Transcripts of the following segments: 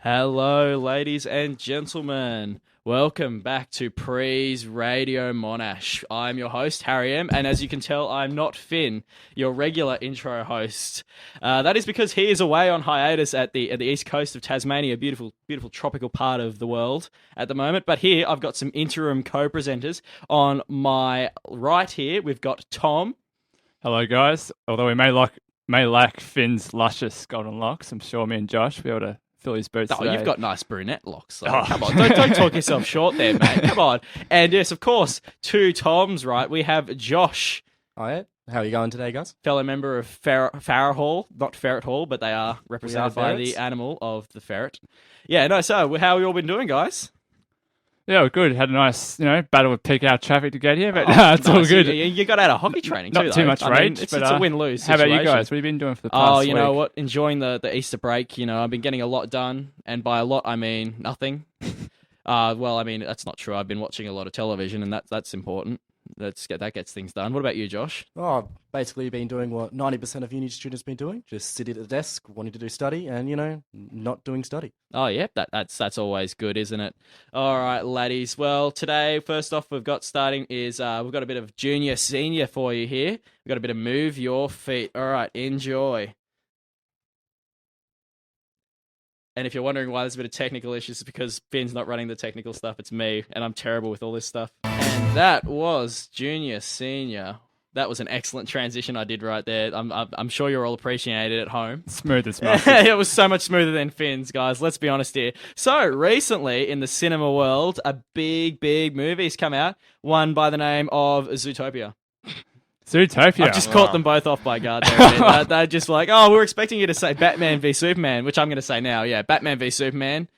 Hello, ladies and gentlemen. Welcome back to PRES Radio Monash. I'm your host, Harry M, and as you can tell, I'm not Finn, your regular intro host. That is because he is away on hiatus at the east coast of Tasmania, beautiful tropical part of the world at the moment. But here, I've got some interim co-presenters. On my right here, we've got Tom. Hello, guys. Although we may lack Finn's luscious golden locks, I'm sure me and Josh will be able to fill his boots today. You've got nice brunette locks. So come on, don't talk yourself short there, mate. Come on. And yes, of course, two Toms, right? We have Josh. Hi, how are you going today, guys? Fellow member of Farrah Hall, not Ferret Hall, but they are represented by the animal of the ferret. Yeah, no, so how have you all been doing, guys? Yeah, we're good. Had a nice, battle with peak hour traffic to get here, but it's all good. You got out of hockey training too, Not too much rage, it's but a win-lose how situation. about you guys? What have you been doing for the past week? You know what? Enjoying the Easter break. I've been getting a lot done, and by a lot, I mean nothing. That's not true. I've been watching a lot of television, and that's important. That gets things done. What about you, Josh? Oh, I've basically been doing what 90% of uni students been doing, just sitting at the desk, wanting to do study, and, not doing study. Oh, yeah, that's always good, isn't it? All right, laddies. Well, today, first off, we've got starting is we've got a bit of junior, senior for you here. We've got a bit of move your feet. All right, enjoy. And if you're wondering why there's a bit of technical issues, it's because Finn's not running the technical stuff. It's me, and I'm terrible with all this stuff. And that was junior, senior. That was an excellent transition I did right there. I'm sure you're all appreciating it at home. Smooth as mustard. It was so much smoother than Finn's, guys. Let's be honest here. So, recently, in the cinema world, a big movie's come out. One by the name of Zootopia. Zootopia. I've just caught them both off by guard there. They're just like, we're expecting you to say Batman v Superman, which I'm going to say now. Yeah, Batman v Superman.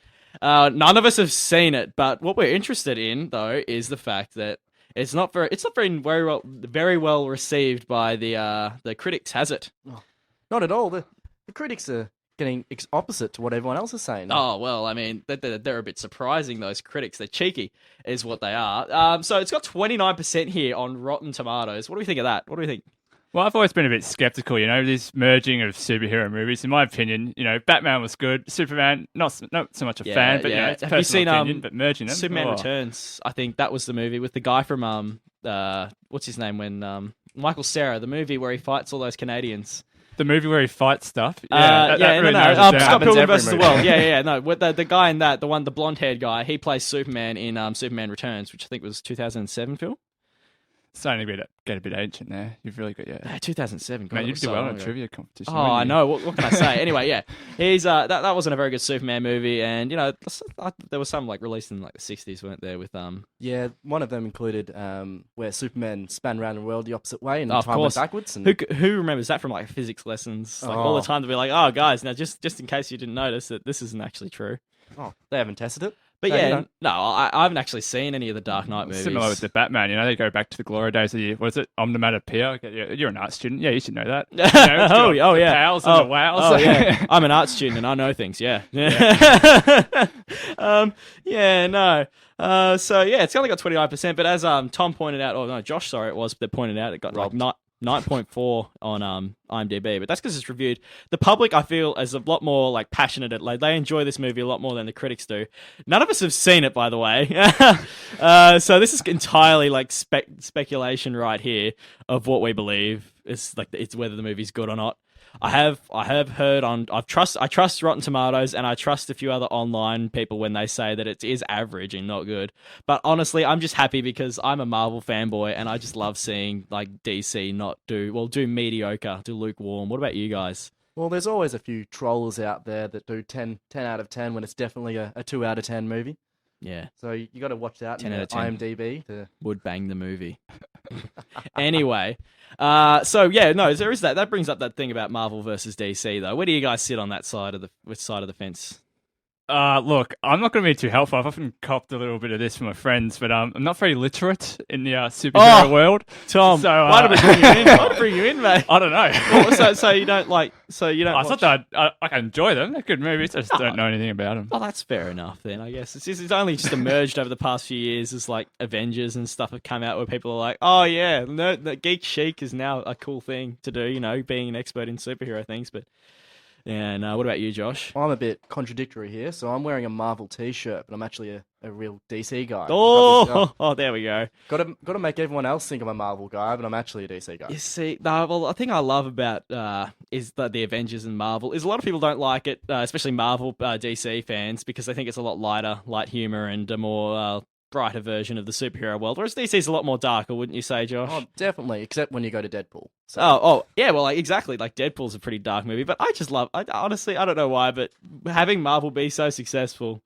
None of us have seen it, but what we're interested in, though, is the fact that it's not very well received by the critics, has it? Oh, not at all. The critics are getting opposite to what everyone else is saying. Oh, well, I mean, they're a bit surprising, those critics. They're cheeky, is what they are. So it's got 29% here on Rotten Tomatoes. What do we think of that? What do we think? Well, I've always been a bit skeptical, this merging of superhero movies. In my opinion, Batman was good. Superman, not so much a fan, but it's have you seen opinion, but merging them. Superman Returns? I think that was the movie with the guy from what's his name when Michael Cera, the movie where he fights all those Canadians. The movie where he fights stuff. Scott Pilgrim versus the World. No, the guy in that, the blonde-haired guy, he plays Superman in Superman Returns, which I think was 2007 film. Starting to get a bit ancient there. You've really got 2007. Man, you did well in a trivia competition. Oh, I know. What can I say? Anyway, yeah, he's that wasn't a very good Superman movie, and there was some released in the 60s, weren't there? With Yeah, one of them included where Superman span around the world the opposite way and time went backwards. And who remembers that from physics lessons? All the time to be like, oh guys, now just in case you didn't notice that this isn't actually true. Oh, they haven't tested it. But I haven't actually seen any of the Dark Knight movies. Similar with the Batman, they go back to the glory days of Omnimatica. You're an art student. Yeah, you should know that. Oh, yeah. Pals and the wows. Oh, yeah. I'm an art student and I know things, yeah. So, it's only got 29%, but as Tom pointed out, Josh, sorry, it was that pointed out, it got 9.4 on IMDb, but that's because it's reviewed. The public, I feel, is a lot more passionate. They enjoy this movie a lot more than the critics do. None of us have seen it, by the way. So this is entirely speculation right here of what we believe. It's whether the movie's good or not. I have heard I trust Rotten Tomatoes, and I trust a few other online people when they say that it is average and not good. But honestly, I'm just happy because I'm a Marvel fanboy and I just love seeing DC not do mediocre, do lukewarm. What about you guys? Well, there's always a few trolls out there that do 10 out of 10 when it's definitely a 2 out of 10 movie. Yeah. So you got to watch out 10 out of 10. IMDb. Would bang the movie. Anyway, there is that. That brings up that thing about Marvel versus DC, though. Where do you guys sit on that side of the fence? Look, I'm not going to be too helpful. I've often copped a little bit of this from my friends, but I'm not very literate in the superhero world. Tom, so, why did we bring you in? Why did we bring you in, mate? I don't know. Well, so you don't like? So you don't? I thought that I can enjoy them. They're good movies. I just don't know anything about them. Oh, that's fair enough then. I guess it's only just emerged over the past few years as Avengers and stuff have come out where people are like, oh yeah, the geek chic is now a cool thing to do. Being an expert in superhero things, but. And what about you, Josh? I'm a bit contradictory here. So I'm wearing a Marvel T-shirt, but I'm actually a real DC guy. Oh, there we go. Got to make everyone else think I'm a Marvel guy, but I'm actually a DC guy. You see, no, well, the thing I love about is the Avengers and Marvel is a lot of people don't like it, especially Marvel DC fans, because they think it's a lot lighter, light humor, and a more brighter version of the superhero world. Whereas DC's a lot more darker, wouldn't you say, Josh? Oh, definitely, except when you go to Deadpool. So. Yeah, well, like, exactly. Like, Deadpool's a pretty dark movie, but I just love. Honestly, I don't know why, but having Marvel be so successful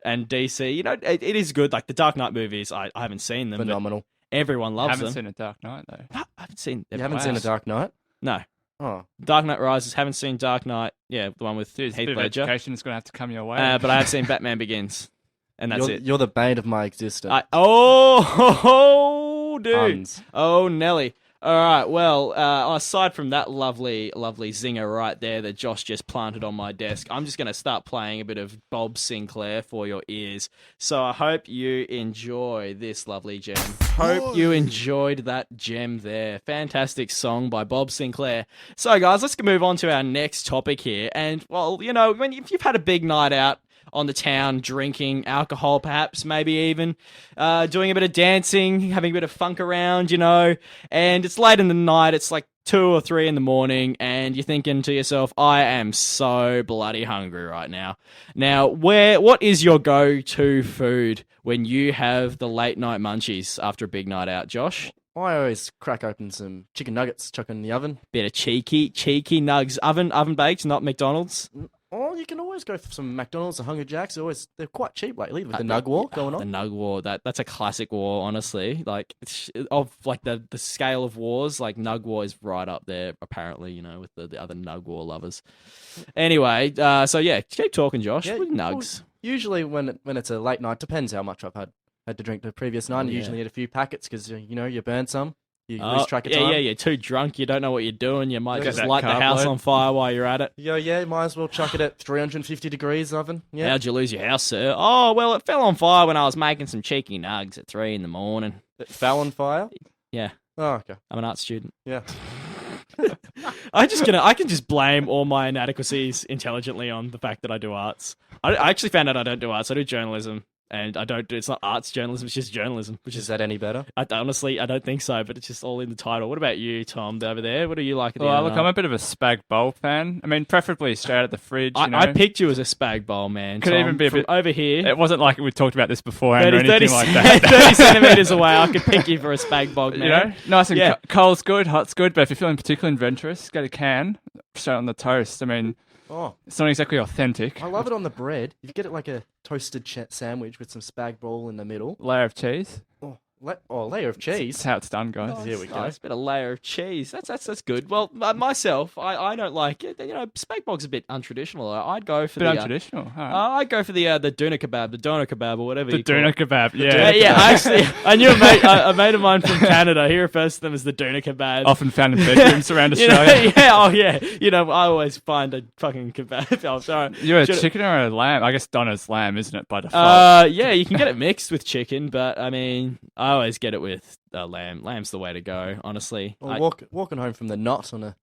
and DC, it is good. Like the Dark Knight movies, I haven't seen them. Phenomenal. Everyone loves them. Haven't seen a Dark Knight though. I haven't seen. You haven't seen a Dark Knight? No. Oh, Dark Knight Rises. Haven't seen Dark Knight. Yeah, the one with Dude, Heath bit of Ledger. education is going to have to come your way. But I have seen Batman Begins, and that's it. You're the bane of my existence. Dude. Uns. Oh, Nelly. All right. Well, aside from that lovely, lovely zinger right there that Josh just planted on my desk, I'm just going to start playing a bit of Bob Sinclair for your ears. So I hope you enjoy this lovely gem. Hope you enjoyed that gem there. Fantastic song by Bob Sinclair. So, guys, let's move on to our next topic here. And, well, if you've had a big night out on the town, drinking alcohol, perhaps, maybe even doing a bit of dancing, having a bit of funk around, and it's late in the night, it's like 2 or 3 in the morning, and you're thinking to yourself, I am so bloody hungry right now. Now, what is your go-to food when you have the late night munchies after a big night out, Josh? I always crack open some chicken nuggets, chuck in the oven. Bit of cheeky nugs, oven baked, not McDonald's. Oh, you can always go for some McDonald's or Hungry Jacks. They're quite cheap lately with the Nug War going on. The Nug War, that's a classic war, honestly. Like of like the scale of wars, like Nug War is right up there. Apparently, with the other Nug War lovers. Anyway, so yeah, keep talking, Josh. Yeah, with nugs. Well, usually when it's a late night, depends how much I've had to drink the previous night. I usually eat a few packets because you burn some. You lose track of time. Yeah, you're too drunk. You don't know what you're doing. You might just that light the carb house load. on fire while you're at it. Yeah, might as well chuck it at 350 degrees oven. Yeah. How'd you lose your house, sir? Oh, well, it fell on fire when I was making some cheeky nugs at 3 in the morning. It fell on fire? Yeah. Oh, okay. I'm an art student. Yeah. I can just blame all my inadequacies intelligently on the fact that I do arts. I actually found out I don't do arts. I do journalism. And it's not arts journalism, it's just journalism. Which is that any better? Honestly, I don't think so, but it's just all in the title. What about you, Tom, over there? What do you like at the Well, end look, of the I'm night? a bit of a spag bowl fan. I mean, preferably straight out of the fridge. I picked you as a spag bowl, man. Could Tom, even be a from bit over here. It wasn't like we talked about this beforehand or 30 anything like that. 30 centimetres away, I could pick you for a spag bog, man. Nice and Yeah. cold's good, hot's good, but if you're feeling particularly adventurous, get a can, straight on the toast. I mean, Oh, it's not exactly authentic. I love it on the bread. You get it like a toasted sandwich with some spag bol in the middle. Layer of cheese. Layer of cheese. That's how it's done, guys. Here we go. Nice bit of layer of cheese. That's good. Well, myself, I don't like it. Spag bog's a bit untraditional. I'd go for Bit the untraditional. All right. I'd go for the doona kebab, the doner kebab, or whatever. The you call doner it. kebab, Yeah. Actually, I knew a mate of mine from Canada. He refers to them as the doner kebab. Often found in bedrooms around Australia. I always find a fucking kebab. Oh, sorry. You're a Should've- chicken or a lamb? I guess Donna's lamb, isn't it, by default? Yeah, you can get it mixed with chicken, but I mean, I always get it with lamb. Lamb's the way to go, honestly. Well, walking home from the knot on a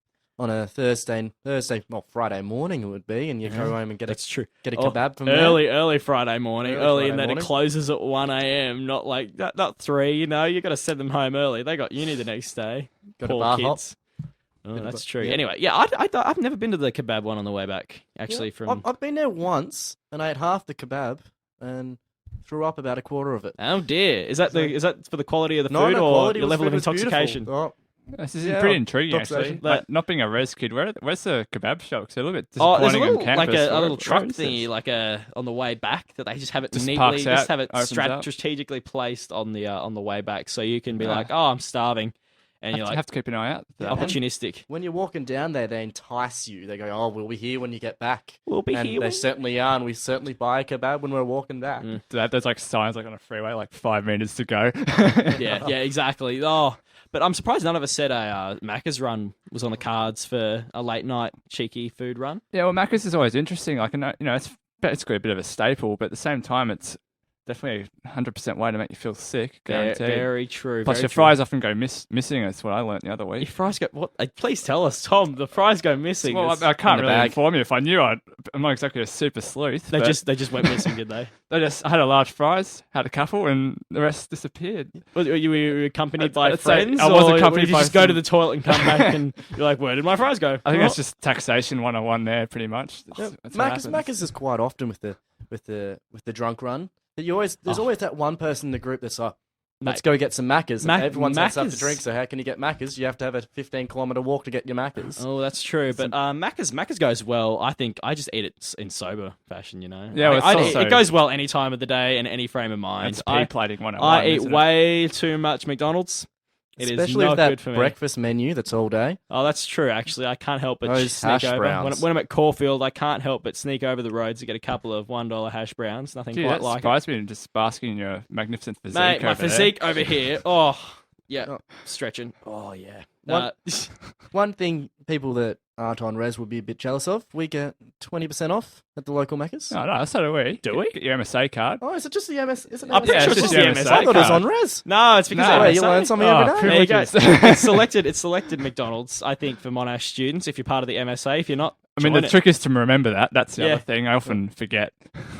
Friday morning it would be, and you go home and get That's true. a kebab from early Friday morning, early in that morning. it closes at 1 a.m. Not like not 3. You got to send them home early. They got uni the next day. Got a Poor bar kids. Oh, that's true. yeah. Anyway, yeah, I've never been to the kebab one on the way back. Actually, from I've been there once, and I ate half the kebab and threw up about a quarter of it. oh dear, is that for the quality of the No, food no, or quality your was- level of food was beautiful. intoxication? Oh, This is Yeah, pretty intriguing, Doc's actually. Ocean. Like, not being a res kid, where's the kebab shop? 'Cause they're a little bit Oh, there's a disappointing little on campus. a little Where truck is this? thingy, like on the way back that they just have it Just neatly, parks just out, have it opens up. strategically placed on the way back, so you can be Ah. like, oh, I'm starving, and you're You like have to keep an eye out. for that one. opportunistic. when you're walking down there, they entice you. They go, "Oh, we'll be here when you get back." We'll be and here. they certainly are, and we certainly buy a kebab when we're walking back. There's like signs like on a freeway, like 5 meters to go. yeah, exactly. Oh, but I'm surprised none of us said a Macca's run was on the cards for a late night cheeky food run. Yeah, well, Macca's is always interesting. Like, it's basically a bit of a staple, but at the same time, it's definitely 100% way to make you feel sick. Very, Guaranteed. very true. Plus, very your true. fries often go missing. That's what I learnt the other Your week. fries go. What? Please tell us, Tom. The fries go missing. Well, It's- I can't in the really bag. inform you. If I knew, I'm not exactly a super sleuth. they but just went missing, did they? I had a large fries, had a couple, and the rest disappeared. Were you accompanied by I'd say friends? I was or accompanied did you by just go to some- the toilet and come back and you're like, where did my fries go? I think that's just taxation 101 there, pretty much. That's what happens. Macca's is quite often with the drunk run. There's always that one person in the group that's like, let's go get some Macca's. And everyone sets up to Macca's- drink, so how can you get Macca's? You have to have a 15-kilometer walk to get your Macca's. Oh, that's true. But Macca's goes well. I think I just eat it in sober fashion, you know. Yeah, well, it's also- it goes well any time of the day and any frame of mind. It's pea plating 101. I eat isn't it? way too much McDonald's. It is Especially not with that good for me. breakfast menu that's all day. Oh, that's true. Actually, I can't help but Those sneak hash over browns. when I'm at Caulfield. I can't help but sneak over the roads to get a couple of $1 hash browns. Nothing Gee, quite that like it. surprised me, just basking in your magnificent physique. Mate, my over there. physique over here. Oh, yeah, Oh. stretching. Oh, yeah. One- One thing people that aren't on res would be a bit jealous of, we get 20% off at the local Macca's. Oh, no, so do we. Do we? Get your MSA card. Oh, is it just the MS? Is it I'm pretty MS? sure it's just the MSA I thought it was card. on res. No, it's because No. of Wait, you MSA. learn something Oh, every day. There you go. privileges. It's selected McDonald's, I think, for Monash students if you're part of the MSA. If you're not, I mean, join the it. trick is to remember that. That's the Yeah. other thing. I often forget.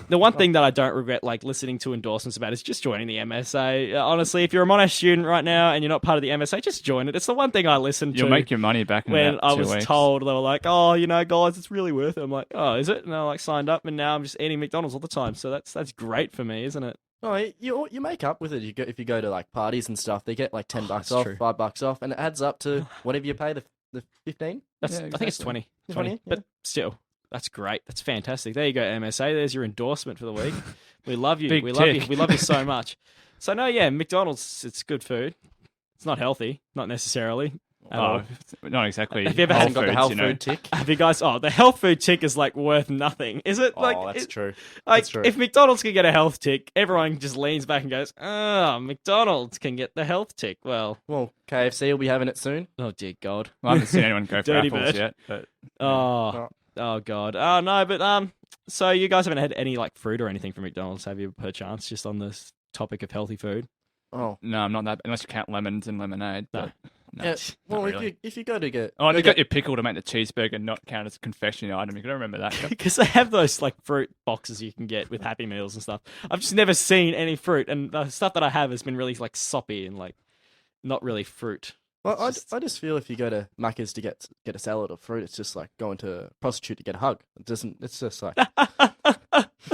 The one thing that I don't regret, like listening to endorsements about, is just joining the MSA. Honestly, if you're a Monash student right now and you're not part of the MSA, just join it. It's the one thing I listen to. You'll make your money back in when about I 2 was weeks. told, they were like, "Oh, you know, guys, it's really worth it." I'm like, "Oh, is it?" And I like signed up, and now I'm just eating McDonald's all the time. So that's great for me, isn't it? No, you make up with it. If you go to like parties and stuff, they get like $10 that's off, true. $5 off, and it adds up to whatever you pay the 15. That's Yeah, I think it's exactly. 20, 20, but still, that's great. That's fantastic. There you go, MSA. There's your endorsement for the week. We love you. Big we love you. tick. We love you so much. So no, yeah, McDonald's. It's good food. It's not healthy, not necessarily. at all. Oh, not exactly. Have you ever Whole had- Hasn't got the Foods, health you know. food tick. Have you guys? Oh, the health food tick is like worth nothing. Is it? Oh, Like, that's true. Like, That's true. if McDonald's can get a health tick, everyone just leans back and goes, "Ah, McDonald's can get the health tick." Well, Well, KFC will be having it soon. oh dear God. Well, I haven't seen anyone go for Dirty apples bird. yet, but Oh, oh God. Oh no, but so you guys haven't had any like fruit or anything from McDonald's, have you? Perchance, just on this topic of healthy food. Oh, no, I'm not that. Unless you count lemons and lemonade. No. But no, yeah. not Well, really. if you go to get, Oh, and go you got get- your pickle to make the cheeseburger not count as a confectionery item. You got to remember that. Because they have those like fruit boxes you can get with Happy Meals and stuff. I've just never seen any fruit, and the stuff that I have has been really like soppy and like not really fruit. Well, It's I just feel if you go to Macca's to get a salad or fruit, it's just like going to a prostitute to get a hug. It doesn't. It's just like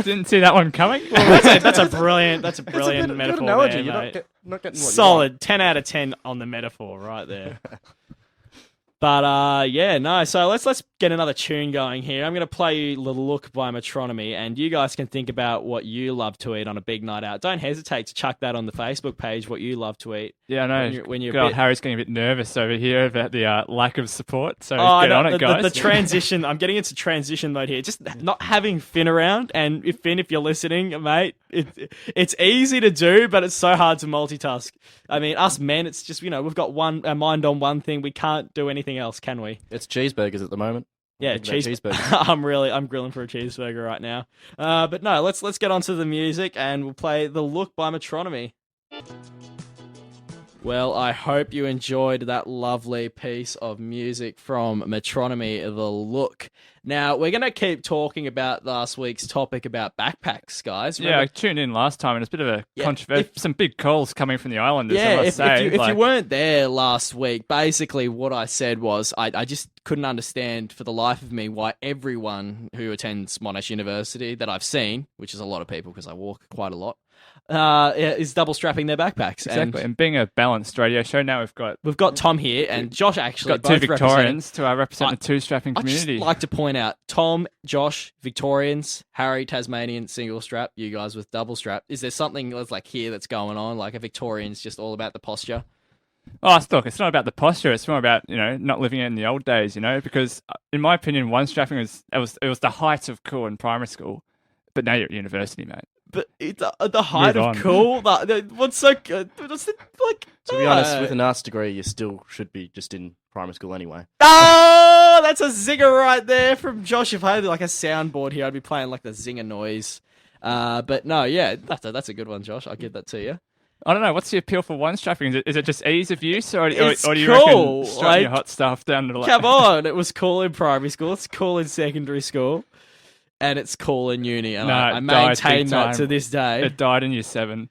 Didn't see that one coming. That's a brilliant it's a metaphor good analogy. there, You're mate. not getting what Solid 10 out of 10 on the metaphor right there. But yeah, no. So let's get another tune going here. I'm going to play you "The Look" by Metronomy, and you guys can think about what you love to eat on a big night out. Don't hesitate to chuck that on the Facebook page. What you love to eat. Yeah, I know. When you're a Good old bit- Harry's getting a bit nervous over here about the lack of support. So Oh, get no, on it, guys. the transition. I'm getting into transition mode here. Just not having Finn around, and if you're listening, mate, it's easy to do, but it's so hard to multitask. I mean, us men, it's just we've got a mind on one thing. We can't do anything else, can we? It's cheeseburgers at the moment. Yeah, Thinking about cheeseburgers. I'm grilling for a cheeseburger right now. But no, let's get on to the music, and we'll play "The Look" by Metronomy. Well, I hope you enjoyed that lovely piece of music from Metronomy, The Look. Now, we're going to keep talking about last week's topic about backpacks, guys. Yeah, I tuned in last time, and it's a bit of a Yeah, controversy. Some big calls coming from the Islanders, I Yeah, must if say. you weren't there last week, basically what I said was I just couldn't understand for the life of me why everyone who attends Monash University that I've seen, which is a lot of people because I walk quite a lot, is double strapping their backpacks. Exactly. And And being a balanced radio show, now we've got Tom here and Josh actually. got two both Victorians to represent I- the two-strapping I'd just community. like to point out Tom, Josh, Victorians, Harry, Tasmanian, single strap, you guys with double strap. Is there something that's like here that's going on? Like a Victorian's just all about the posture? Oh, look, it's not about the posture. It's more about, not living in the old days, because in my opinion, one-strapping was the height of cool in primary school. But now you're at university, mate. But the height Move of on. cool, what's so good? What's the, like, To be honest, with an arts degree, you still should be just in primary school anyway. oh, that's a zinger right there from Josh. If I had like a soundboard here, I'd be playing like the zinger noise. But no, yeah, that's a good one, Josh. I'll give that to you. I don't know. What's the appeal for one strapping? Is it just ease of use, or do It's you cool, reckon strutting your like- hot stuff down to Come on, it was cool in primary school. It's cool in secondary school, and it's cool in uni. And No, I it died maintain big that time. to this day. It died in year 7.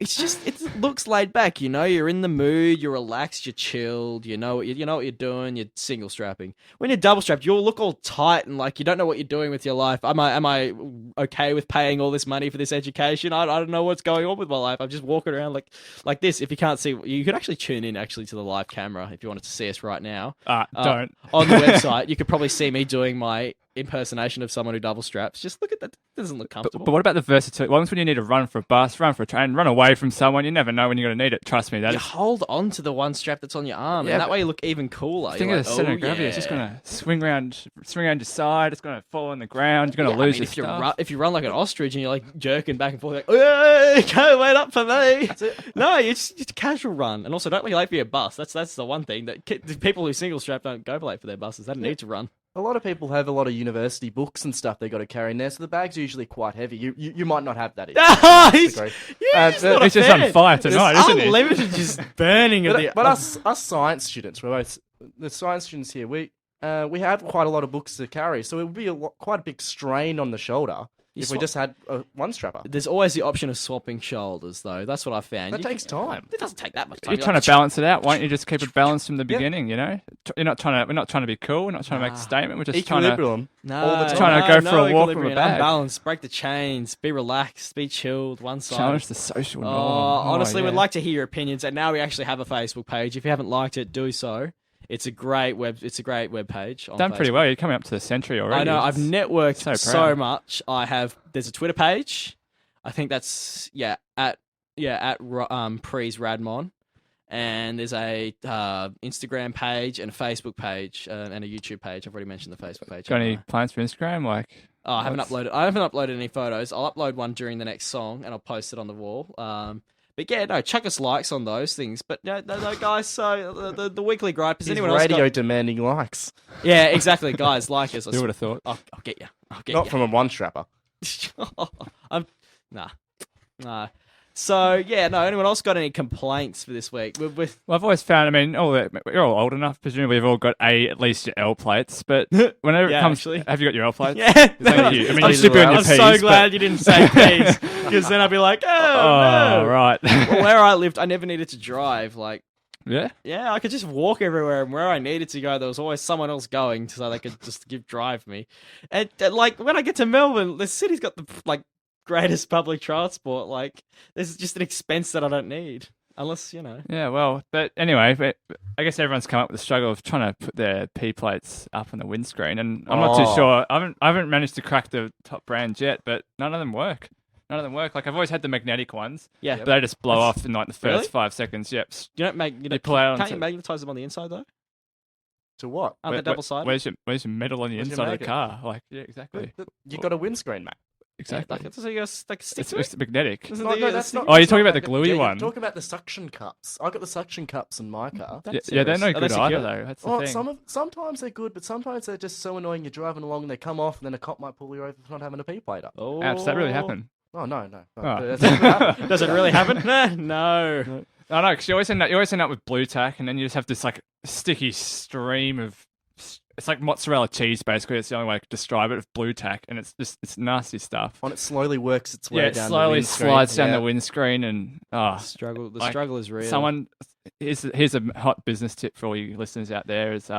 It's just it looks laid back, you know. You're in the mood, you're relaxed, you're chilled. You know what you're doing. You're single strapping. When you're double strapped, you'll look all tight and like you don't know what you're doing with your life. Am I okay with paying all this money for this education? I don't know what's going on with my life. I'm just walking around like this. If you can't see, you could actually tune in to the live camera if you wanted to see us right now. Don't. On the website. You could probably see me doing my impersonation of someone who double straps. Just look at that. It doesn't look comfortable. But what about the versatility? Once when you need to run for a bus, run for a train, run away from someone, you never know when you're going to need it. Trust me, that you is. hold on to the one strap that's on your arm, Yeah, and that but- way you look even cooler. Think You're of the like, center oh, of gravity. yeah. It's just going to swing around your side. It's going to fall on the ground. You're going to lose your if you stuff. if you run like an ostrich and you're like jerking back and forth, like, hey, go wait up for me. No, it's just a casual run, and also don't be late for your bus. That's the one thing that the people who single strap don't go late for their buses. They don't need to run. A lot of people have a lot of university books and stuff they got to carry in there, so the bag's usually quite heavy. You might not have that. He's degree. not a It's just fan. on fire tonight, It's isn't it? unlimited, just burning. But us science students, we're both the science students here. We have quite a lot of books to carry, so it would be quite a big strain on the shoulder if we just had a one strapper. There's always the option of swapping shoulders, though. That's what I found. That takes time. It doesn't take that much time. You're trying to balance it out. Why don't you just keep it balanced from the beginning? You know, we're not trying to be cool. We're not trying to make a statement. We're just trying to. Equilibrium. No, all the time. Trying to go for a walk with a equilibrium, bag. unbalanced, break the chains, be relaxed, be chilled, one side. Challenge the social norm. Honestly, yeah. we'd like to hear your opinions, and now we actually have a Facebook page. If you haven't liked it, do so. It's a great web page. On Done pretty Facebook. well. You're coming up to the century already. I know. I've networked So so proud. much. There's a Twitter page. I think that's at PRES Radmon, and there's a Instagram page and a Facebook page and a YouTube page. I've already mentioned the Facebook page. Got any haven't plans for Instagram? Like, I haven't uploaded any photos. I'll upload one during the next song and I'll post it on the wall. But yeah, no, chuck us likes on those things. But no, guys. So the weekly gripe is He's anyone else radio got... demanding likes, Yeah, exactly, guys. Like us. who would have thought? I'll get you. I'll get not you. from a one strapper. Nah. So yeah, no. Anyone else got any complaints for this week? Well, I've always found. I mean, we're all old enough. Presumably, we've all got at least your L plates. But whenever Yeah, it comes, actually. have you got your L plates? Yeah. Thank you. I mean, I'm you should be on your I'm P's. so glad but- you didn't say peace, because then I'd be like, oh no. right. Well, where I lived, I never needed to drive. Like, Yeah. yeah, I could just walk everywhere, and where I needed to go, there was always someone else going, so they could just drive me. And like when I get to Melbourne, the city's got the greatest public transport. Like, this is just an expense that I don't need, unless Yeah, well, but anyway, but I guess everyone's come up with the struggle of trying to put their P plates up on the windscreen, and I'm not too sure. I haven't managed to crack the top brands yet, but none of them work. Like, I've always had the magnetic ones, Yeah, but they just blow off in like the first Really? 5 seconds. Yep. you pull out can't you onto- magnetize them on the inside though? To what? Aren't they double sided? Where's your metal on the Where's your inside of magnet? the car? Like, yeah, exactly. You got a windscreen, mate. Exactly. So you guys stick It's, to it? it's magnetic. Isn't No, the- no, that's not. Oh, you're that's talking not about the magnet. gluey Yeah, one? Talking about the suction cups. I got the suction cups in my car. Yeah, they're no Are they good secure? either, though. That's the Oh, thing. sometimes they're good, but sometimes they're just so annoying. You're driving along and they come off, and then a cop might pull you over for not having a P plate up. Oh. Does that really happen? Oh no. Oh. That's not gonna happen. Does it really happen? No. I know, because you always end up with blue tack, and then you just have this like sticky stream of. It's like mozzarella cheese, basically. It's the only way to describe it. Of blue tack, and it's nasty stuff. When it slowly works its way Yeah, it down slowly the windscreen. slides down yeah. the windscreen, and The struggle is real. Someone, here's a hot business tip for all you listeners out there: is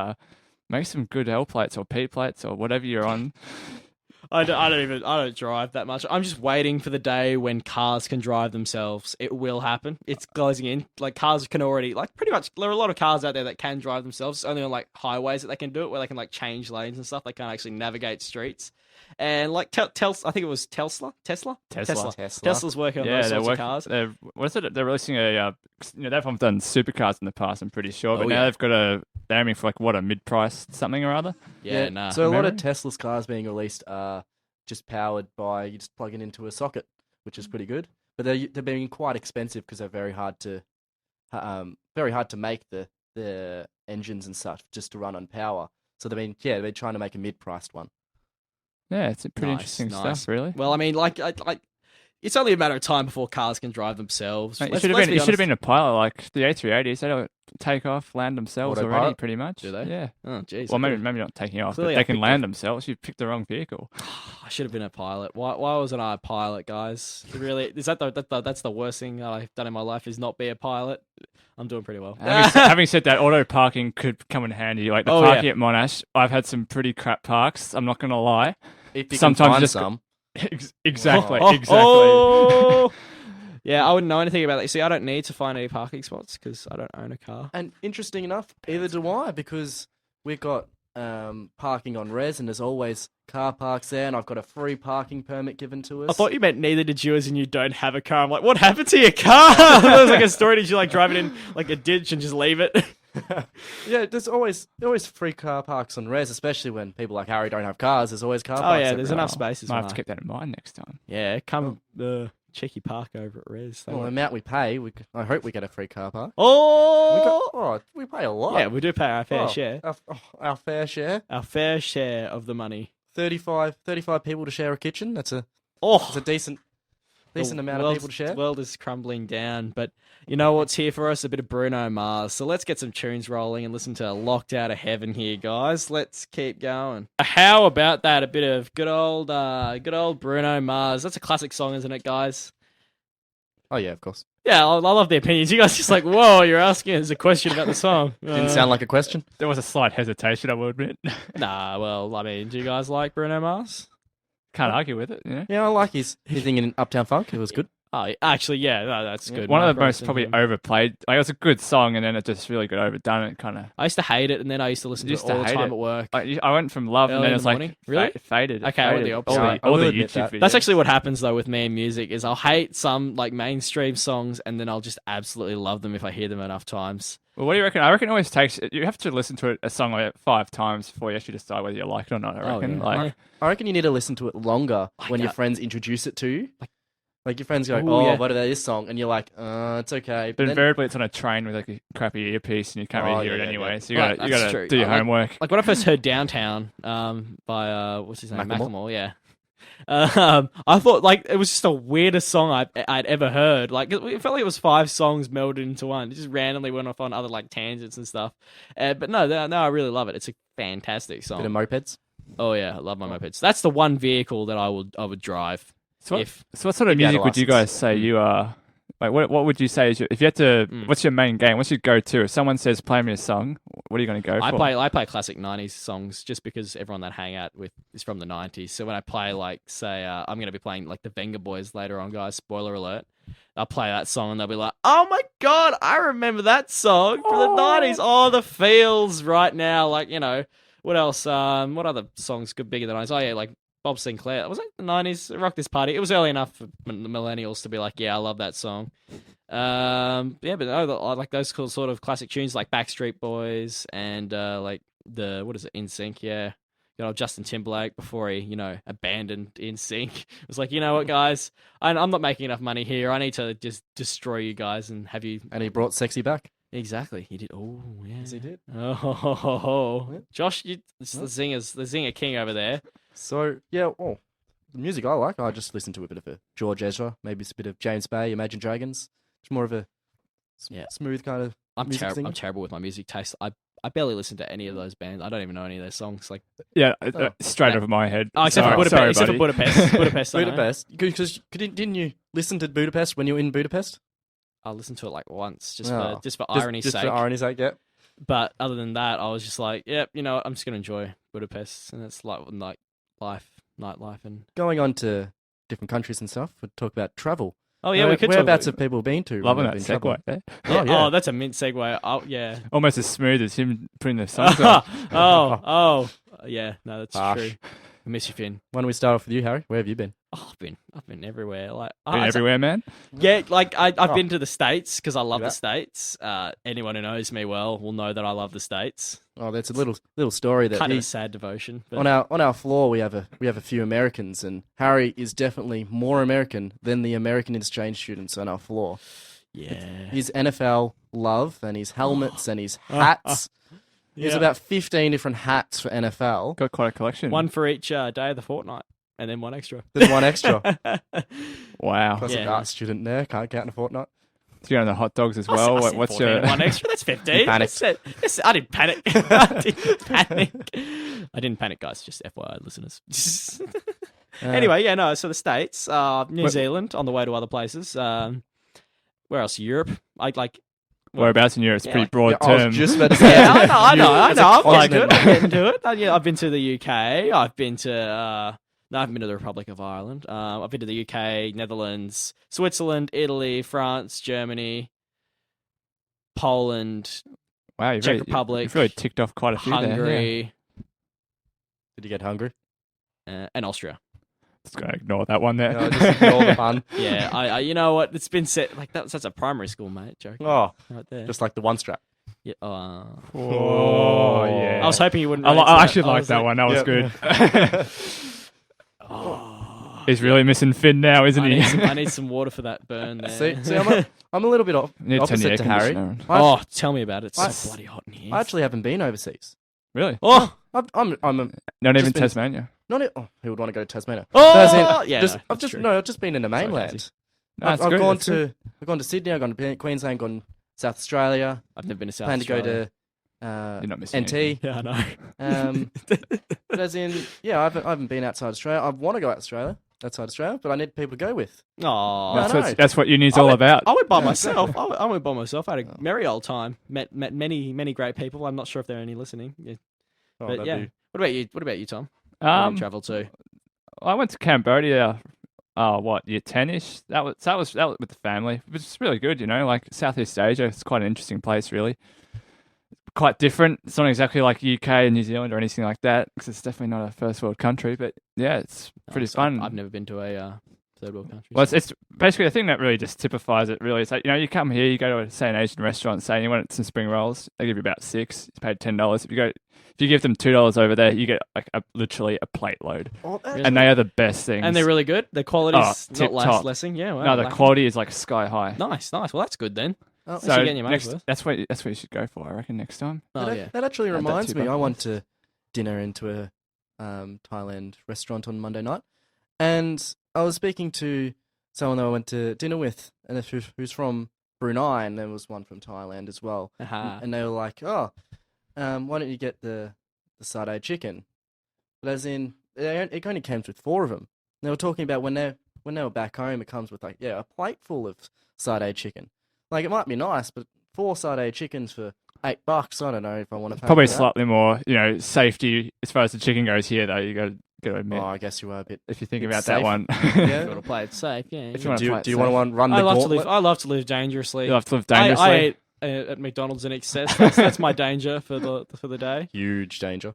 make some good L plates or P plates or whatever you're on. I don't drive that much. I'm just waiting for the day when cars can drive themselves. It will happen. It's closing in. Like, cars can already, like, pretty much, there are a lot of cars out there that can drive themselves. It's only on, like, highways that they can do it, where they can, like, change lanes and stuff. They can't actually navigate streets. And, like, I think it was Tesla. Tesla's working on Yeah, those they're sorts of working. cars. What is it? They're releasing they've done supercars in the past. I'm pretty sure, but Oh, now yeah. they've got they're aiming for a mid-price something or other. Yeah, nah. So a lot of Remember? Tesla's cars being released are just powered by you just plug it into a socket, which is pretty good. But they're being quite expensive because they're very hard to make the engines and such just to run on power. So they've been trying to make a mid-priced one. Yeah, it's pretty Nice, interesting nice. stuff, really. Well, I mean, like, it's only a matter of time before cars can drive themselves. Mate, Let's you be should have honest. been a pilot, like the A380s. They don't take off, land themselves already, Autopilot? pretty much. Do they? Yeah. Oh, jeez. Well, maybe not taking off, Clearly but I they can picked land themselves. You picked the wrong vehicle. I should have been a pilot. Why wasn't I a pilot, guys? Really, is that's the worst thing I've done in my life is not be a pilot? I'm doing pretty well. Having said that, auto parking could come in handy. Like the Oh, parking yeah. at Monash, I've had some pretty crap parks. I'm not going to lie. If you Sometimes can find just- some. Exactly. Oh. Yeah, I wouldn't know anything about that. You see, I don't need to find any parking spots because I don't own a car. And interesting enough, either do I, because we've got parking on res, and there's always car parks there, and I've got a free parking permit given to us. I thought you meant neither did you, as in you don't have a car. I'm like, what happened to your car? There was like a story. Did you like drive it in like a ditch and just leave it? Yeah, there's always free car parks on res, especially when people like Harry don't have cars. There's always car Oh parks. yeah, there's everywhere. enough spaces. Might have Mark. to keep that in mind next time. Yeah, come check your park over at Res. They Well, the won't- amount we pay, I hope we get a free car park. Oh, We pay a lot. yeah, we do pay our fair Oh, share. Our fair share. Our fair share of the money. 35 people to share a kitchen. That's a Oh, decent amount of people to share. The world is crumbling down, but you know what's here for us? A bit of Bruno Mars. So let's get some tunes rolling and listen to Locked Out of Heaven here, guys. Let's keep going. How about that? A bit of good old Bruno Mars. That's a classic song, isn't it, guys? Oh yeah, of course. Yeah, I love the opinions. You guys just like, whoa, you're asking us a question about the song. Didn't sound like a question. There was a slight hesitation, I will admit. Nah, well, I mean, do you guys like Bruno Mars? Can't argue with it, you know? Yeah, I like his thing in Uptown Funk. It was good. Oh, actually, yeah, no, that's good. One of Mark the most Ronson, probably him. overplayed. Like, it was a good song, and then it just really got overdone. It kind of. I used to hate it, and then I used to listen to Used it to all the hate time it. at work. I went from love, and Early then in it's the like morning? Really? faded. Okay, I went the opposite. I All will the admit YouTube that. videos. That's actually what happens though with me and music is I'll hate some like mainstream songs and then I'll just absolutely love them if I hear them enough times. Well, what do you reckon? I reckon it always takes. You have to listen to a song like 5 times before you actually decide whether you like it or not. I Oh, reckon. yeah. Like, I reckon you need to listen to it longer when your that. friends introduce it to you. Like your friends go, Ooh, "Oh, yeah. what about this song?" And you're like, "It's okay." but But then, invariably, it's on a train with like a crappy earpiece, and you can't Oh, really hear it yeah, anyway. yeah. So you Right, got that's to true. do your Like- homework. Like when I first heard Downtown by what's his name? Macklemore? Macklemore, yeah. I thought like it was just the weirdest song I'd ever heard. Like it felt like it was 5 songs melded into one. It just randomly went off on other like tangents and stuff. But no, I really love it. It's a fantastic song. bit of mopeds. Oh yeah, I love my mopeds. That's the one vehicle that I would drive. So if what sort of If you had a music would you guys license. say you are? Like, what would you say is if you had to? What's your main game? What's your go-to? If someone says play me a song, what are you going to go I for? play classic 90s songs just because everyone that I hang out with is from the 90s. So when I play like say I'm going to be playing like the Venga Boys later on, guys, spoiler alert. I'll play that song and they'll be like, "Oh my god, I remember that song from the 90s. Oh, the feels right now." Like, you know, what else? What other songs could bigger than 90s? Oh yeah, like Bob Sinclair. Was it the 90s? Rock This Party. It was early enough for the millennials to be like, "Yeah, I love that song." Yeah, but no, I like those cool sort of classic tunes like Backstreet Boys and like the what is it, NSYNC? Yeah, you know, Justin Timberlake before he abandoned NSYNC. It was like, you know what, guys, I'm not making enough money here. I need to just destroy you guys and have you. And he brought sexy back. Exactly, he did. Oh yeah, Yes, he did. Oh, Josh, it's the zinger king over there. So yeah, well, the music I like, I just listen to a bit of a George Ezra, maybe it's a bit of James Bay, Imagine Dragons. It's more of a smooth kind of. I'm music terrible. thing. I'm terrible with my music taste. I barely listen to any of those bands. I don't even know any of their songs. Like, Yeah, straight over my head. oh, except Sorry, for Budapest. sorry, Except for buddy. Budapest. Budapest. I know. Budapest, because didn't you listen to Budapest when you were in Budapest? I listened to it like once, just Oh. for just for irony's just sake. for irony's sake, yeah. But other than that, I was just like, yep, you know what? I'm just gonna enjoy Budapest, and it's like nightlife, and Going on to different countries and stuff, we'll talk about travel. oh yeah, we could talk Whereabouts about have people been to? when Loving they've that been segue traveling? there. yeah, Oh, yeah. oh, that's a mint segue. Oh yeah. Almost as smooth as him putting the songs on. oh, yeah. No, that's Harsh. true. I miss you, Finn. Why don't we start off with you, Harry? Where have you been? Oh, I've been everywhere. Like, Been everywhere, man. Yeah, like I've Oh. been to the States because I love Yeah. the States. Anyone who knows me well will know that I love the States. Oh, that's a little story that Kind of he- a sad devotion. But on our floor we have a few Americans, and Harry is definitely more American than the American exchange students on our floor. yeah, His NFL love and his helmets and his hats. There's Yeah. about 15 different hats for NFL. Got quite a collection. One for each day of the fortnight, and then one extra. There's one extra. Wow. Classic Yeah. art student there. Can't count in a fortnight. So you're on the hot dogs as I well. said What's 14 your and one extra? That's 15. panicked. I didn't panic. I didn't panic. I didn't panic, guys. Just FYI, listeners. Anyway, yeah, no. So the States, New Zealand, on the way to other places. Where else? Europe. I like. whereabouts in Europe? It's a pretty broad I was term. just about to say. Yeah, I know. As a I'm like continent. it. I'm getting to it. Yeah, I've been to the UK. I've been to. No, I haven't been to the Republic of Ireland. I've been to the UK, Netherlands, Switzerland, Italy, France, Germany, Poland, Wow, you've Czech really, Republic, You've really ticked off quite a few there. Yeah. Hungary, Did you get hungry? and Austria. Just gonna ignore that one there. No, just ignore the pun. Yeah, I you know what? It's been set like that's a primary school, mate. Joke Oh, right there. just like the one strap. Yeah, Oh, yeah. I was hoping you wouldn't. I relate to actually that. I like was that one. That was Yep. good. Oh, He's really missing Finn now, isn't I he? need some water for that burn there. See, I'm a little bit off, You need to turn the opposite air to Harry. conditioner on. Oh, tell me about it. It's I- so bloody hot in here. I actually haven't been overseas. Really? Oh, I'm Not even been- Tasmania. not. Oh, who would want to go to Tasmania? oh, As in, yeah. just, no, I've that's just true. no, I've just been in the Sorry, mainland. Casey. No, that's I've good, gone that's good. I've gone to Sydney. I've gone to Queensland. Gone South Australia. I've never been to South Plan to go Australia. to You're not missing NT. anything. Yeah, I know. But as in, yeah, I haven't been outside Australia. I want to go outside Australia, but I need people to go with. Oh, No, no. That's what uni's all about. I went by Yeah, myself. I went by myself. I had a merry old time. Met many great people. I'm not sure if there are any listening. Yeah. Oh, But that'd yeah. be- What about you? What about you, Tom? Where did you travel to? I went to Cambodia. Year 10ish. That was with the family. It was really good, you know. Like Southeast Asia, it's quite an interesting place, really. Quite different. It's not exactly like UK and New Zealand or anything like that, because it's definitely not a first world country. But yeah, it's pretty So fun. I've never been to a third world country. Well, so- it's basically the thing that really just typifies it. Really, it's like, you know, you come here, you go to say an Asian restaurant, say you want some spring rolls, they give you about $6. You paid $10. If you give them $2 over there, you get like literally a plate load, Oh, that- and they are the best things. and they're really good. The quality's not tip-top. lessing. Yeah, well, no, the like- quality is like sky high. Nice. Well, that's good then. oh, So- you're getting your money's worth. that's what you should go for, I reckon, next time. Oh that, yeah. that actually Add that reminds to me. your I bucket went to dinner into a Thailand restaurant on Monday night, and I was speaking to someone that I went to dinner with, and who's from Brunei, and there was one from Thailand as well. Aha. And they were like, "Oh, why don't you get the satay chicken?" But as in, it only comes with 4 of them. They were talking about when they were back home, it comes with like a plate full of satay chicken. Like it might be nice, but 4 satay chickens for $8. I don't know if I want to pay. Probably for that. slightly more, you know, safety as far as the chicken goes here, though. You got to admit, Oh, I guess you are a bit. if you think it's about safe. that one, Yeah. You want to play it safe. Yeah. If you wanna Do play you, it do you want safe. to run the I love to gauntlet? live. I love to live dangerously. you'll have to live dangerously. I ate at McDonald's in excess. That's my danger for the day. Huge danger.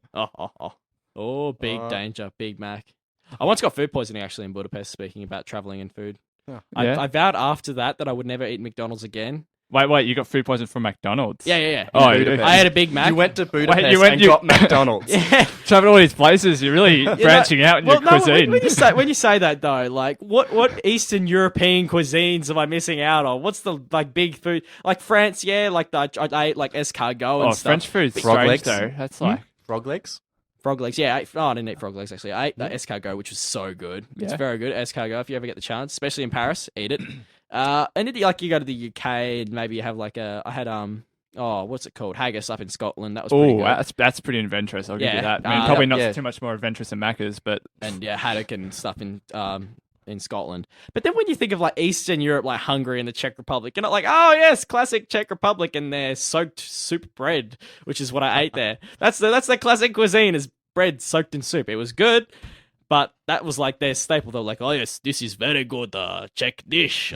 Oh, big Uh, danger, Big Mac. I once got food poisoning actually in Budapest. Speaking about traveling and food, Yeah. Yeah? I vowed after that I would never eat McDonald's again. Wait, you got food poisoning from McDonald's? Yeah. Oh, Budapest. I had a Big Mac. You went to Budapest you went- and you- got McDonald's. Yeah. traveling all these places. You're really branching out in your cuisine. When you say that though, like what Eastern European cuisines am I missing out on? What's the like big food like France? Yeah, like I ate like escargot and Oh, stuff. French food's Frog strange legs. though. That's like Frog legs. Frog legs, yeah. I didn't eat frog legs actually. I ate escargot, which was so good. It's Yeah. very good. Escargot, if you ever get the chance, especially in Paris, eat it. And then like you go to the UK and maybe you have like I had what's it called? Haggis up in Scotland. That was pretty oh, good. that's pretty adventurous. I'll give Yeah. you that. I mean, probably not yeah. too much more adventurous than Macca's, but And yeah, haddock and stuff in Scotland. But then when you think of like Eastern Europe, like Hungary and the Czech Republic, you're not like, oh yes, classic Czech Republic and their soaked soup bread, which is what I ate there. That's the classic cuisine is bread soaked in soup. It was good, but that was like their staple. They were like, oh yes, this is very good Czech dish.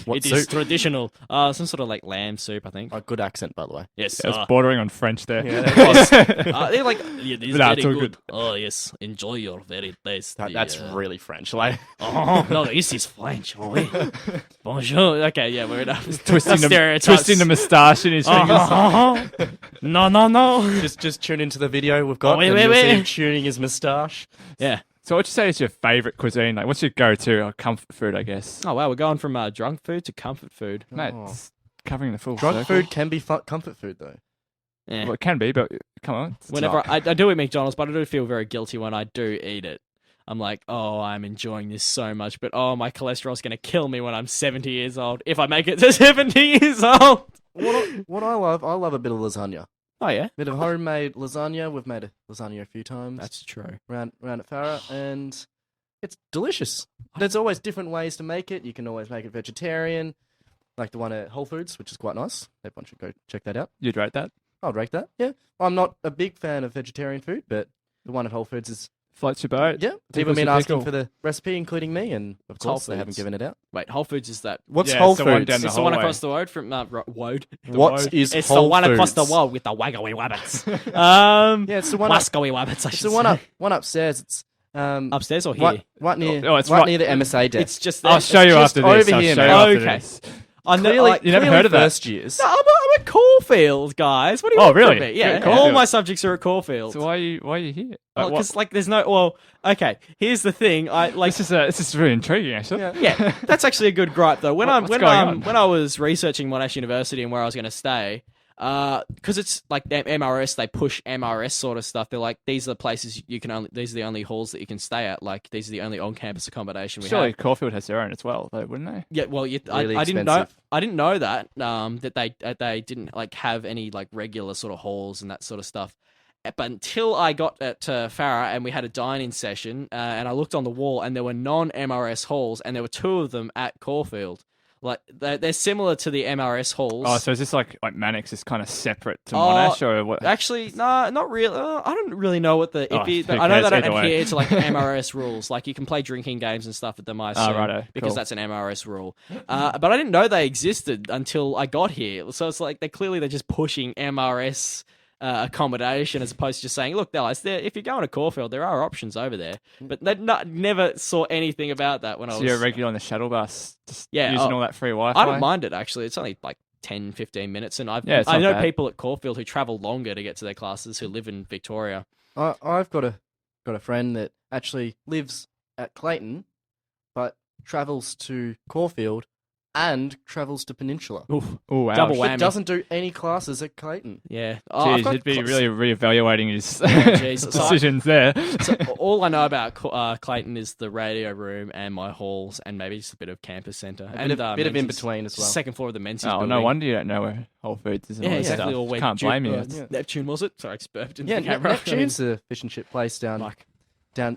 What It is soup? traditional. Some sort of like lamb soup, I think. A good accent, by the way. Yes. it was bordering on French there. They're like, yeah, this is Nah, very it's all good. good. Oh yes, enjoy your very tasty. That's really French. Like, Oh no, this is French. Oh, oui. Bonjour. Okay, yeah, we're enough. Twisting the moustache in his fingers. No. just tune into the video we've got, Oh, wait, and wait, you'll see wait. him tuning his moustache. Yeah. So, what would you say is your favorite cuisine? Like, what's your go-to or comfort food? I guess. Oh wow, we're going from drunk food to comfort food. Mate, Oh. it's covering the full Drunk circle. food can be comfort food, though. Eh. Well, it can be, but come on. It's Whenever not. I do eat McDonald's, but I do feel very guilty when I do eat it. I'm like, oh, I'm enjoying this so much, but oh, my cholesterol's going to kill me when I'm 70 years old. If I make it to 70 years old. What I love a bit of lasagna. Oh, yeah? Bit of homemade lasagna. We've made a lasagna a few times. That's true. Around at Farah, and it's delicious. There's always different ways to make it. You can always make it vegetarian, like the one at Whole Foods, which is quite nice. Everyone should go check that out. You'd rate that? I'd rate that, yeah. I'm not a big fan of vegetarian food, but the one at Whole Foods is... Floats your boat. Yeah, people have been asking for the recipe, including me, and of Whole course they haven't Foods. given it out. Wait, Whole Foods is that? What's Yeah, Whole it's the one Foods? down It's the one hallway. across the road from Woad. What is It's Whole the one across the Foods? wall with the waggly wabbits. Yeah, it's the one. Wascoey wabbits, I It's should the one say. one upstairs. It's Upstairs or here? right near. Oh, it's right right- near the MSA desk. It's just I'll show you just after this. over I'll here, show you mate. after Okay. this. I know, Clearly, like, you never clearly heard of that? first years. No, I'm at Caulfield, guys. What do you Oh, want really? from me? You're Yeah, at Caulfield. all my subjects are at Caulfield. So why are you here? Because like there's no. Well, okay. Here's the thing. I like. This is really intriguing, actually. Yeah. Yeah, that's actually a good gripe though. When What's going on? when I was researching Monash University and where I was going to stay, because it's like MRS, they push MRS sort of stuff. They're like, these are the places these are the only halls that you can stay at. Like, these are the only on-campus accommodation we Surely have. Caulfield has their own as well, though, wouldn't they? Yeah, well, Really I didn't know. expensive. I didn't know that that they didn't like have any like regular sort of halls and that sort of stuff. But until I got at Farah and we had a dine-in session, and I looked on the wall and there were non-MRS halls, and there were two of them at Caulfield. Like they're similar to the MRS halls. Oh, so is this like Mannix is kind of separate to Monash, or what? Actually, no, not really. I don't really know what the. Oh, But who I know they cares? don't Either way. adhere to like MRS rules. Like you can play drinking games and stuff at them, I assume, righto, because cool. that's an MRS rule. But I didn't know they existed until I got here. So it's like they're just pushing MRS accommodation as opposed to just saying, look, guys, if you're going to Caulfield, there are options over there. But they never saw anything about that when I So was. you're regular on the shuttle bus, just Yeah, using all that free Wi-Fi? I don't mind it actually. It's only like 10, 15 minutes, and Yeah, it's I not know bad. people at Caulfield who travel longer to get to their classes who live in Victoria. I've got a friend that actually lives at Clayton, but travels to Caulfield and travels to Peninsula. Oof. Oh, wow. Double But whammy. doesn't do any classes at Clayton. Yeah. I've Jeez, got he'd be cl- really reevaluating his jeez. So decisions there. So all I know about Clayton is the radio room and my halls, and maybe just a bit of campus centre and Bit of in Menzies. between as well. Second floor of the Menzies Oh, building. no wonder you don't know where Whole Foods is and Yeah, all this exactly. stuff. Or where Can't blame you. yeah. Neptune was it? Sorry, I just burped into Yeah, the camera. Neptune's a fish and chip place Like,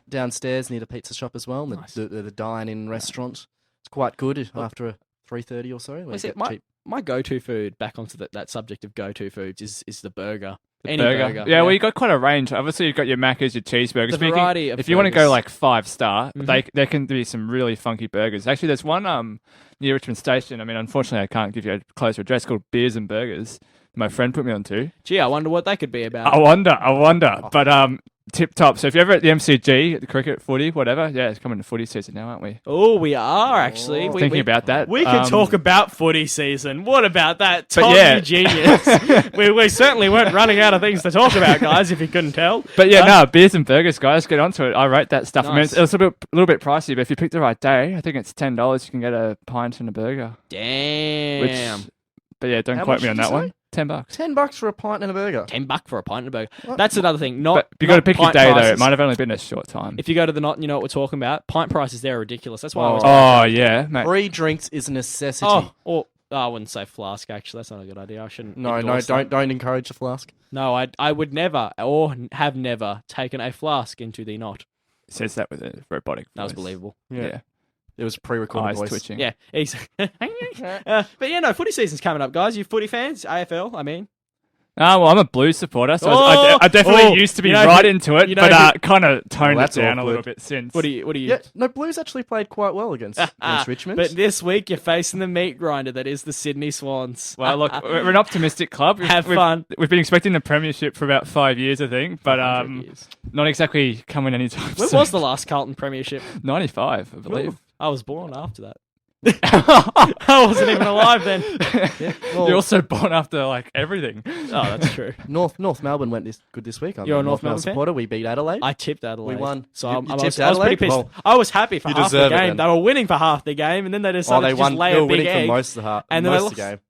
downstairs near the pizza shop as well. Nice. The dine-in restaurant. It's quite good after a 3:30 or so. where you is it get cheap. my go-to food? Back onto that subject of go-to foods is the burger. Any Burger. Yeah, well, you got quite a range. Obviously, you've got your Maccas, your cheeseburgers. The variety of if you want to burgers. go like 5-star, Mhm. there can be some really funky burgers. Actually, there's one near Richmond Station. I mean, unfortunately, I can't give you a closer address, called Beers and Burgers. My friend put me on to. Gee, I wonder what they could be about. I wonder. But tip top. So if you're ever at the MCG, the cricket, footy, whatever, yeah, it's coming to footy season now, aren't we? Oh, we are actually. Oh. Thinking about that. We can talk about footy season. What about that? But Tom, yeah. you genius. we certainly weren't running out of things to talk about, guys, if you couldn't tell. But yeah, no, beers and burgers, guys. Get onto it. I rate that stuff. I mean, Nice. it's a little bit pricey, but if you pick the right day, I think it's $10. You can get a pint and a burger. Damn. But yeah, don't How quote much me on did you that one. say? $10. $10 for a pint and a burger. $10 for a pint and a burger. What? That's another thing. Not, But you got to not pick your pint day though. prices. It might have only been a short time. If you go to the Not, you know what we're talking about. Pint prices there are ridiculous. That's why I was. Oh yeah, mate. Free drinks is a necessity. I wouldn't say flask. Actually, that's not a good idea. I shouldn't. No, endorse that. don't encourage a flask. No, I would never or have never taken a flask into the Not. It says that with a robotic. That was voice. believable. Yeah. It was pre-recorded Eyes voice. twitching. Yeah, exactly. But yeah, no, footy season's coming up, guys. You footy fans, AFL. I mean, Well, I'm a Blues supporter, so Oh! I definitely Oh! used to be You know right who- into it, you know but kind of toned Well, it that's down a awkward. little bit since. what do you? Yeah, no, Blues actually played quite well against Richmond. But this week you're facing the meat grinder that is the Sydney Swans. Well, look, we're an optimistic club. Have fun. We've been expecting the premiership for about 5 years, I think, but 100 years. not exactly coming anytime When soon. was the last Carlton premiership? 95, I believe. I was born after that. I wasn't even alive then. Well, You're also born after like everything. Oh, that's true. North Melbourne went good this week. I'm You're a a North Melbourne fan? supporter. We beat Adelaide. I tipped Adelaide. We won. So You- I'm- you I tipped was pretty Adelaide? pissed. Well, I was happy for you half the deserve it game. then. They were winning for half the game, and then they decided they to won. just lay They a were big winning egg. for most of the and then most they of the game.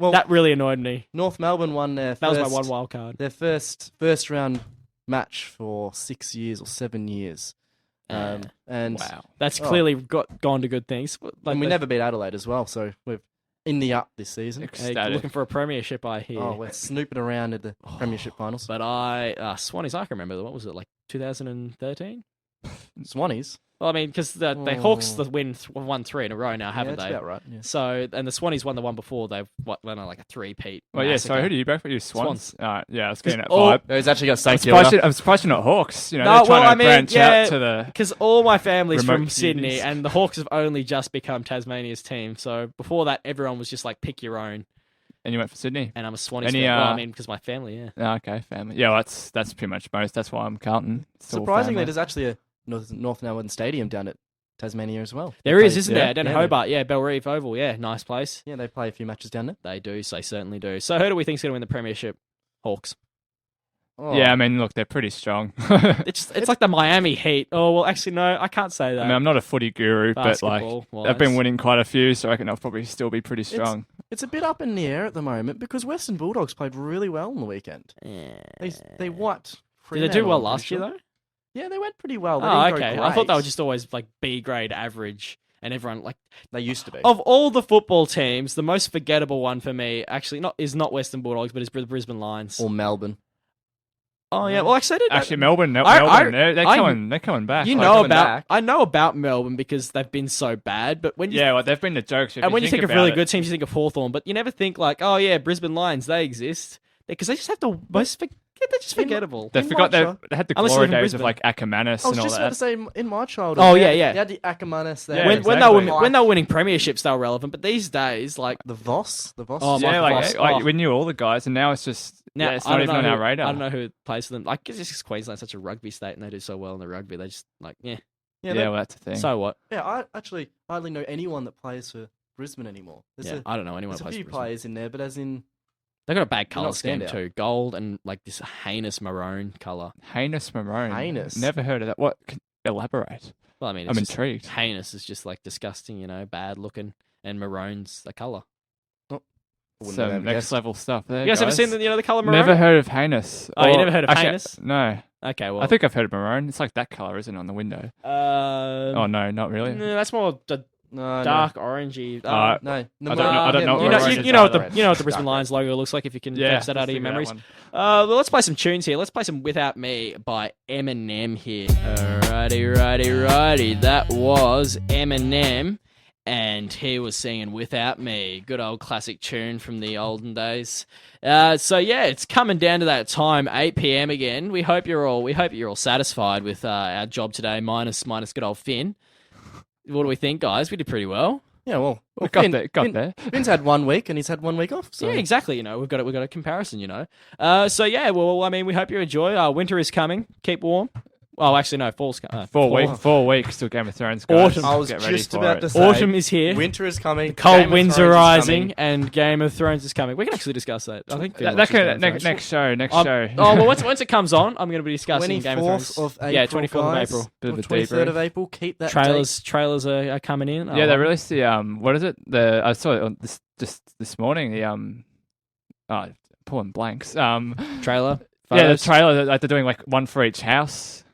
Well, That really annoyed me. North Melbourne won their That was my one wild card. their first round match for 6 years or 7 years. And Wow, that's clearly gone to good things. and we never beat Adelaide as well, so we're in the up this season. looking for a premiership, I hear. Oh, we're snooping around at the premiership finals. But Swannies, I can remember. What was it, like 2013? Swannies. Well, I mean, because the Hawks won 3 in a row now, haven't that's they? about right. Yeah. So, and the Swannies won the one before. They've won like a 3-peat. Well, yeah. So who do you back for? You Swans. Yeah, I was getting that all- vibe. He's actually got I'm St Kilda. surprised you're not Hawks. You know, No, they're trying well, to I mean, branch yeah, out to the. Because all my family's remote from Sydney, communities. and the Hawks have only just become Tasmania's team. So before that, everyone was just like, pick your own. And you went for Sydney. And I'm a Swannies Any, fan. Well, I mean, because my family, yeah. Oh, okay, family. Yeah, well, that's pretty much most. That's why I'm Carlton. It's all Surprisingly, family. there's actually a North Melbourne Stadium down at Tasmania as well. There is, isn't there? Down in yeah, Hobart, yeah, Bellreeve Oval, yeah, nice place. Yeah, they play a few matches down there. They do, they certainly do. So who do we think's going to win the premiership? Hawks. Oh. Yeah, I mean, look, they're pretty strong. It's like the Miami Heat. Oh, well, actually, no, I can't say that. I mean, I'm not a footy guru, but like Basketball they've been wise. winning quite a few, so I reckon they'll probably still be pretty strong. It's a bit up in the air at the moment because Western Bulldogs played really well on the weekend. They wiped. Did they do well last year, though? Yeah, they went pretty well. They Oh, didn't go okay. I thought they great. were just always like B grade average, and everyone like They used to be. of all the football teams, the most forgettable one for me actually is not Western Bulldogs, but is the Brisbane Lions. Or Melbourne. Oh yeah, well actually, I did. Actually, Melbourne, I- they're coming back. You Like, know coming about back. I know about Melbourne because they've been so bad, but when you yeah, well, they've been the jokes. and when you think of really about good teams, you think of Hawthorn, but you never think like, oh yeah, Brisbane Lions, they exist because they just have the most. They're just forgettable. they in forgot my they had the Unless glory they're from days of Brisbane. like Ackermanis I was and all just about to that. say in my childhood. Oh, they yeah, had- yeah. They had the Ackermanis. They Yeah, had when exactly. when they were winning premierships, they were relevant, but these days, like the Voss. The Voss. Oh, Yeah, Michael like, Voss. like Oh. we knew all the guys, and now it's just now, it's I not don't even know on who, our radar. I don't know who plays for them. Like, it's just Queensland's such a rugby state, and they do so well in the rugby. They just like, yeah. Yeah, Yeah, well, that's the thing. So what? yeah. I actually hardly know anyone that plays for Brisbane anymore. Yeah, I don't know anyone There's who a plays few for Brisbane. players in there, but as in They got a bad They're colour not scheme standout. too, gold and like this heinous maroon colour. Heinous maroon. Heinous. Never heard of that. What? Elaborate. Well, I mean, I'm it's just, intrigued. heinous is just like disgusting, you know, bad looking, and maroon's the colour. wouldn't Some have next guessed. level stuff there. You guys ever guys. seen the colour maroon? Never heard of heinous. Oh, you Or- never heard of actually, heinous? No. Okay, well, I think I've heard of maroon. It's like that color, isn't it, on the window? Oh no, not really. no, that's more No, dark orangey. Uh, No, I don't know- I don't know you what know, orange you know what dark the red. Brisbane Dark Lions logo looks like if you can Yeah, fetch that out of your let's memories. figure that Well, let's play some tunes here. Let's play some "Without Me" by Eminem here. Righty. That was Eminem, and he was singing "Without Me." Good old classic tune from the olden days. So yeah, it's coming down to that time, 8 p.m. again. We hope you're all satisfied with our job today, minus good old Finn. What do we think, guys? We did pretty well. Yeah, well, We got Finn- there. Got Finn- there. Finn's had 1 week and he's had 1 week off. So Yeah, exactly. You know, we've got a comparison. You know, so yeah. Well, I mean, we hope you enjoy. Winter is coming. Keep warm. Oh, actually, no. Fall's coming. 4 weeks till Game of Thrones. Guys. Autumn. I was Get ready just for about it. to say, Autumn is here. winter is coming. Cold Game of winds Thrones are is rising, coming. and Game of Thrones is coming. We can actually discuss that. I think Finn That watches can, Game of Thrones. next show. Next Um, show. Oh well, once it comes on, I'm going to be discussing Game of 24th Thrones. of April. Yeah, 24th of guys. April. Bit of Or a 23rd of debrief. April. Keep that Trailers are coming in. Yeah, they released the what is it? I saw it on this morning. The pulling blanks. trailer. Yeah, the photos. trailer. Like they're doing like one for each house.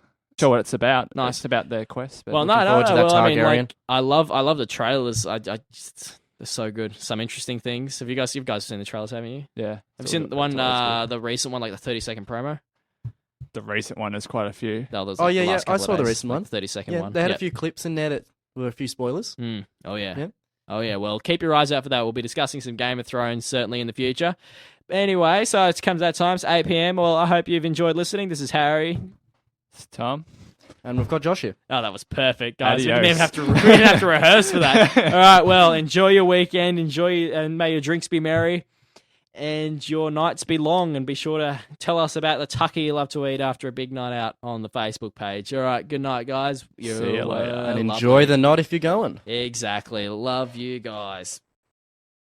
Sure, what it's about. Nice. It's about their quest. But Well, no, Looking no, forward to no. that Well, I mean, Targaryen. like, I love the trailers. I just they're so good. Some interesting things. Have you guys seen the trailers? Haven't you? yeah, Have you It's seen all the good. one, It's always the recent one, like the 30-second promo? the recent one is quite a few. No, those, Oh, like, yeah, the yeah, last I couple saw of the days, recent like one. the 30-second Yeah, one. they had Yep. a few clips in there that were a few spoilers. Oh yeah. Yep. Oh yeah. Well, keep your eyes out for that. We'll be discussing some Game of Thrones certainly in the future. Anyway, so it comes that time. It's 8 p.m. Well, I hope you've enjoyed listening. This is Harry. It's Tom. And we've got Josh here. Oh, that was perfect, guys. We didn't Adios. even have to rehearse for that. All right. Well, enjoy your weekend. And may your drinks be merry, and your nights be long. And be sure to tell us about the tucker you love to eat after a big night out on the Facebook page. All right. Good night, guys. See you later. And enjoy the night if you're going. Exactly. Love you guys.